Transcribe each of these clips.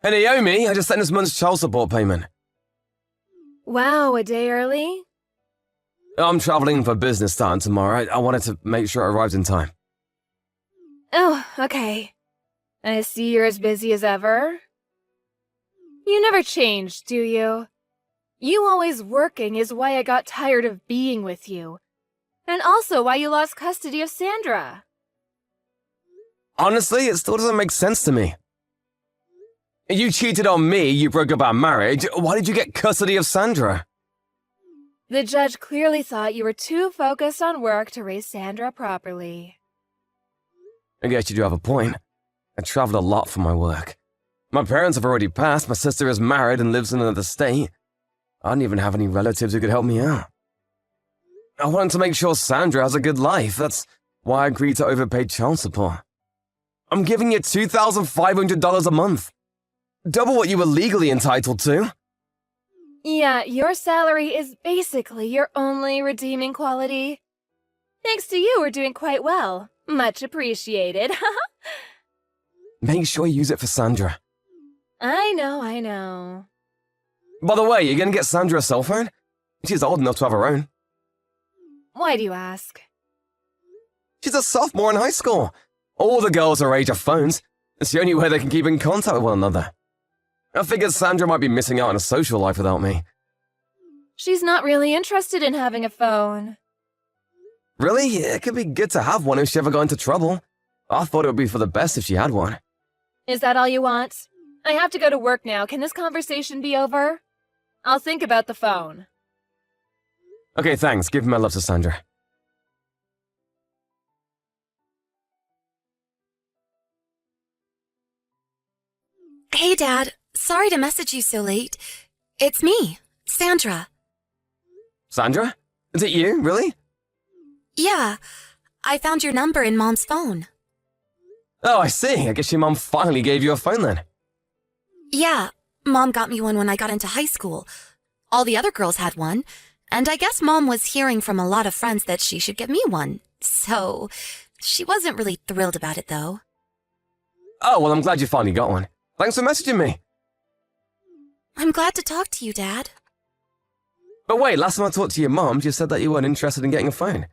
Hey Naomi, I just sent this month's child support payment. Wow, a day early? I'm traveling for business starting tomorrow. I wanted to make sure it arrived in time. Oh, okay. I see you're as busy as ever. You never change, do you? You always working is why I got tired of being with you. And also why you lost custody of Sandra. Honestly, it still doesn't make sense to me. You cheated on me, you broke up our marriage. Why did you get custody of Sandra? The judge clearly thought you were too focused on work to raise Sandra properly. I guess you do have a point. I traveled a lot for my work. My parents have already passed, my sister is married and lives in another state. I don't even have any relatives who could help me out. I wanted to make sure Sandra has a good life. That's why I agreed to overpay child support. I'm giving you $2,500 a month. Double what you were legally entitled to. Yeah, your salary is basically your only redeeming quality. Thanks to you, we're doing quite well. Much appreciated. Make sure you use it for Sandra. I know. By the way, you're gonna get Sandra a cell phone? She's old enough to have her own. Why do you ask? She's a sophomore in high school. All the girls her age have phones. It's the only way they can keep in contact with one another. I figured Sandra might be missing out on a social life without me. She's not really interested in having a phone. Really? It could be good to have one if she ever got into trouble. I thought it would be for the best if she had one. Is that all you want? I have to go to work now. Can this conversation be over? I'll think about the phone. Okay, thanks. Give my love to Sandra. Hey, Dad. Sorry to message you so late. It's me, Sandra. Sandra? Is it you? Really? Yeah, I found your number in Mom's phone. Oh, I see. I guess your mom finally gave you a phone then. Yeah, Mom got me one when I got into high school. All the other girls had one, and I guess Mom was hearing from a lot of friends that she should get me one. So, she wasn't really thrilled about it, though. Oh, well, I'm glad you finally got one. Thanks for messaging me. I'm glad to talk to you, Dad. But wait, last time I talked to your mom, you said that you weren't interested in getting a phone.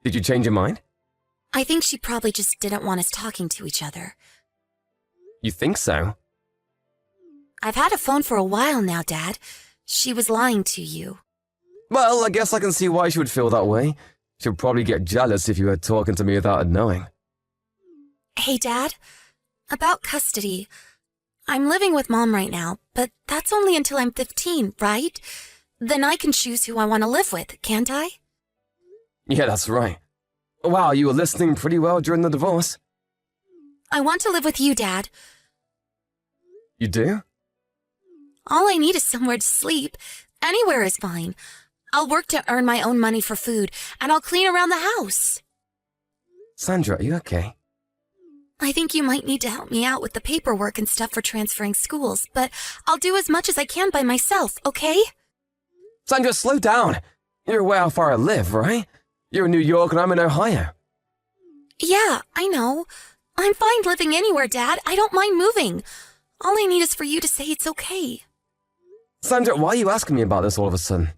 Did you change your mind? I think she probably just didn't want us talking to each other. You think so? I've had a phone for a while now, Dad. She was lying to you. Well, I guess I can see why she would feel that way. She'd probably get jealous if you were talking to me without her knowing. Hey, Dad. About custody. I'm living with Mom right now, but that's only until I'm 15, right? Then I can choose who I want to live with, can't I? Yeah, that's right. Wow, you were listening pretty well during the divorce. I want to live with you, Dad. You do? All I need is somewhere to sleep. Anywhere is fine. I'll work to earn my own money for food, and I'll clean around the house. Sandra, are you okay? I think you might need to help me out with the paperwork and stuff for transferring schools, but I'll do as much as I can by myself, okay? Sandra, slow down. You're aware how far I live, right? You're in New York and I'm in Ohio. Yeah, I know. I'm fine living anywhere, Dad. I don't mind moving. All I need is for you to say it's okay. Sandra, why are you asking me about this all of a sudden?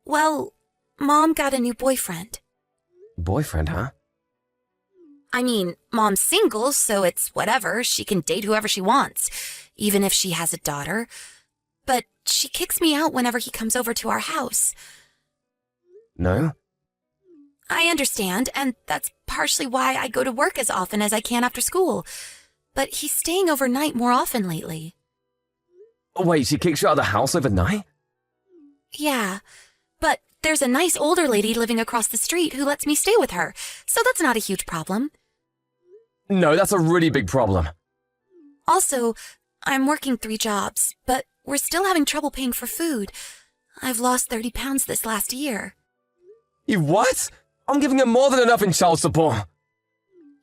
Well, Mom got a new boyfriend. Boyfriend, huh? I mean, Mom's single, so it's whatever. She can date whoever she wants, even if she has a daughter. But she kicks me out whenever he comes over to our house. No? I understand, and that's partially why I go to work as often as I can after school. But he's staying overnight more often lately. Wait, she kicks you out of the house overnight? Yeah, but there's a nice older lady living across the street who lets me stay with her, so that's not a huge problem. No, that's a really big problem. Also, I'm working 3 jobs, but we're still having trouble paying for food. I've lost 30 pounds this last year. You what? I'm giving her more than enough in child support.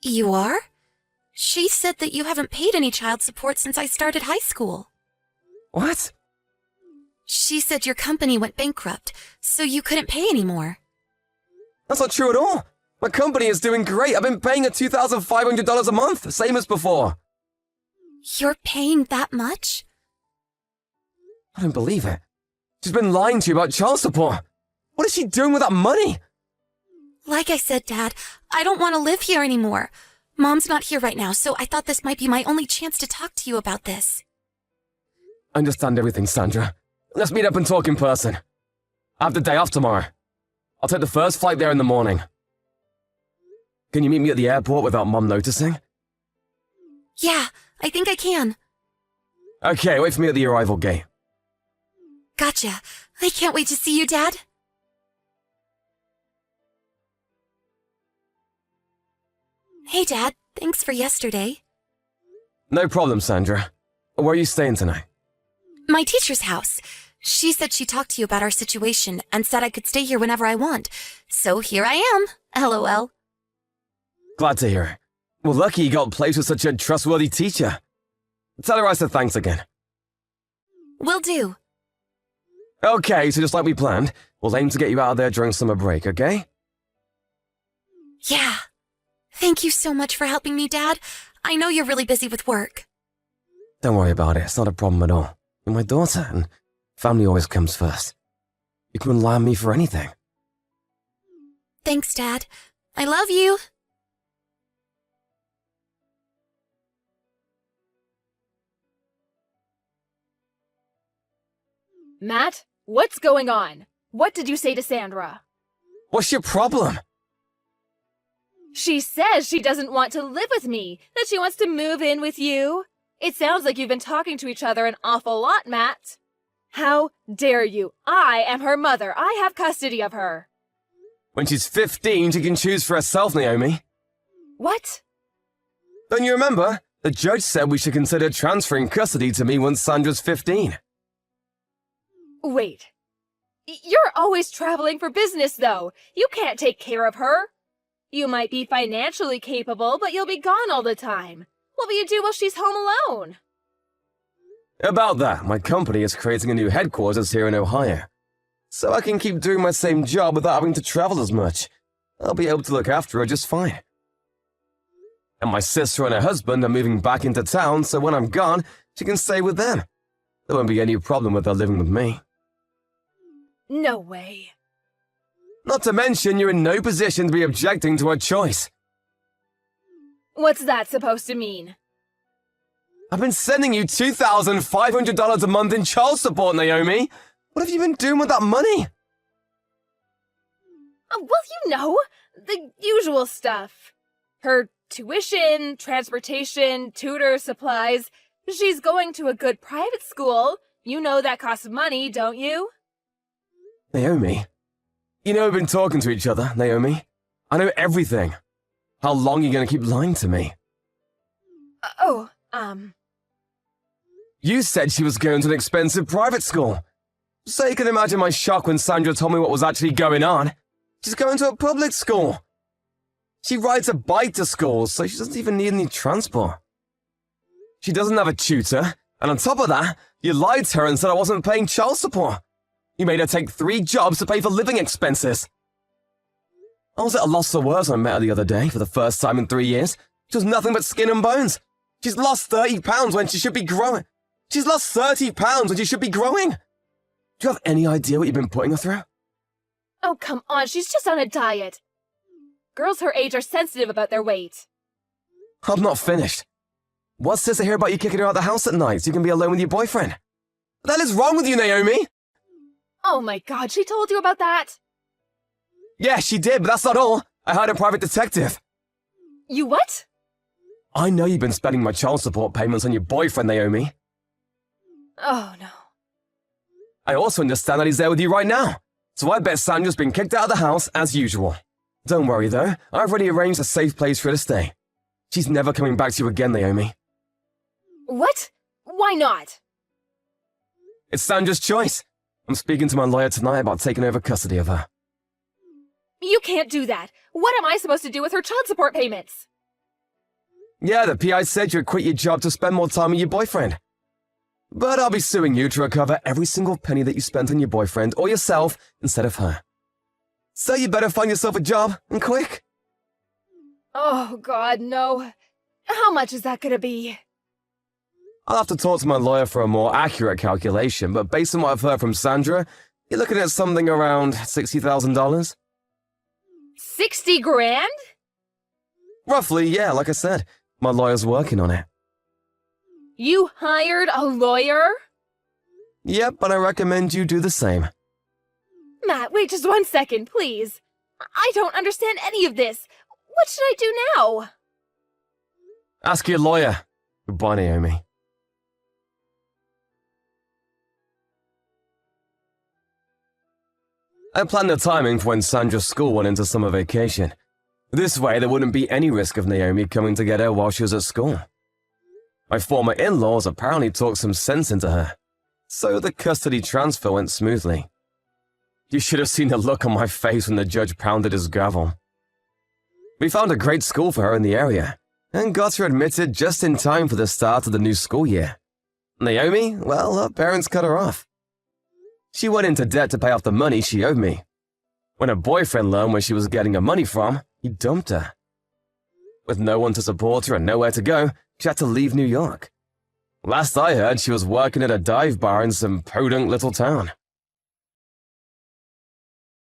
You are? She said that you haven't paid any child support since I started high school. What? She said your company went bankrupt, so you couldn't pay anymore. That's not true at all. My company is doing great. I've been paying her $2,500 a month, same as before. You're paying that much? I don't believe it. She's been lying to you about child support. What is she doing with that money? Like I said, Dad, I don't want to live here anymore. Mom's not here right now, so I thought this might be my only chance to talk to you about this. I understand everything, Sandra. Let's meet up and talk in person. I have the day off tomorrow. I'll take the first flight there in the morning. Can you meet me at the airport without Mom noticing? Yeah, I think I can. Okay, wait for me at the arrival gate. Gotcha. I can't wait to see you, Dad. Hey, Dad. Thanks for yesterday. No problem, Sandra. Where are you staying tonight? My teacher's house. She said she talked to you about our situation and said I could stay here whenever I want. So here I am. LOL. Glad to hear it. Well, lucky you got placed with such a trustworthy teacher. Tell her I said thanks again. Will do. Okay, so just like we planned, we'll aim to get you out of there during summer break, okay? Yeah. Thank you so much for helping me, Dad. I know you're really busy with work. Don't worry about it, it's not a problem at all. You're my daughter, and family always comes first. You can rely on me for anything. Thanks, Dad. I love you. Matt, what's going on? What did you say to Sandra? What's your problem? She says she doesn't want to live with me, that she wants to move in with you. It sounds like you've been talking to each other an awful lot, Matt. How dare you? I am her mother. I have custody of her. When she's 15, she can choose for herself, Naomi. What? Don't you remember? The judge said we should consider transferring custody to me once Sandra's 15. Wait. You're always traveling for business, though. You can't take care of her. You might be financially capable, but you'll be gone all the time. What will you do while she's home alone? About that, my company is creating a new headquarters here in Ohio. So I can keep doing my same job without having to travel as much. I'll be able to look after her just fine. And my sister and her husband are moving back into town, so when I'm gone, she can stay with them. There won't be any problem with her living with me. No way. Not to mention, you're in no position to be objecting to her choice. What's that supposed to mean? I've been sending you $2,500 a month in child support, Naomi. What have you been doing with that money? Well, the usual stuff. Her tuition, transportation, tutor, supplies. She's going to a good private school. You know that costs money, don't you? Naomi, you know we've been talking to each other, Naomi. I know everything. How long are you going to keep lying to me? You said she was going to an expensive private school. So you can imagine my shock when Sandra told me what was actually going on. She's going to a public school. She rides a bike to school, so she doesn't even need any transport. She doesn't have a tutor, and on top of that, you lied to her and said I wasn't paying child support. You made her take 3 jobs to pay for living expenses. I was at a loss for words when I met her the other day for the first time in 3 years. She was nothing but skin and bones. She's lost 30 pounds when she should be growing. She's lost 30 pounds when she should be growing. Do you have any idea what you've been putting her through? Oh, come on, she's just on a diet. Girls her age are sensitive about their weight. I'm not finished. What's this I hear about you kicking her out of the house at night so you can be alone with your boyfriend? What the hell is wrong with you, Naomi? Oh my god, she told you about that? Yeah, she did, but that's not all. I hired a private detective. You what? I know you've been spending my child support payments on your boyfriend, Naomi. Oh no. I also understand that he's there with you right now. So I bet Sandra's been kicked out of the house as usual. Don't worry though, I've already arranged a safe place for her to stay. She's never coming back to you again, Naomi. What? Why not? It's Sandra's choice. I'm speaking to my lawyer tonight about taking over custody of her. You can't do that. What am I supposed to do with her child support payments? Yeah, the PI said you'd quit your job to spend more time with your boyfriend. But I'll be suing you to recover every single penny that you spent on your boyfriend or yourself instead of her. So you better find yourself a job, and quick. Oh god, no. How much is that gonna be? I'll have to talk to my lawyer for a more accurate calculation, but based on what I've heard from Sandra, you're looking at something around $60,000? 60 grand? Roughly, yeah, like I said. My lawyer's working on it. You hired a lawyer? Yep, but I recommend you do the same. Matt, wait just 1 second, please. I don't understand any of this. What should I do now? Ask your lawyer. Goodbye, Naomi. I planned the timing for when Sandra's school went into summer vacation. This way, there wouldn't be any risk of Naomi coming to get her while she was at school. My former in-laws apparently talked some sense into her, so the custody transfer went smoothly. You should have seen the look on my face when the judge pounded his gavel. We found a great school for her in the area, and got her admitted just in time for the start of the new school year. Naomi, well, her parents cut her off. She went into debt to pay off the money she owed me. When her boyfriend learned where she was getting her money from, he dumped her. With no one to support her and nowhere to go, she had to leave New York. Last I heard, she was working at a dive bar in some podunk little town.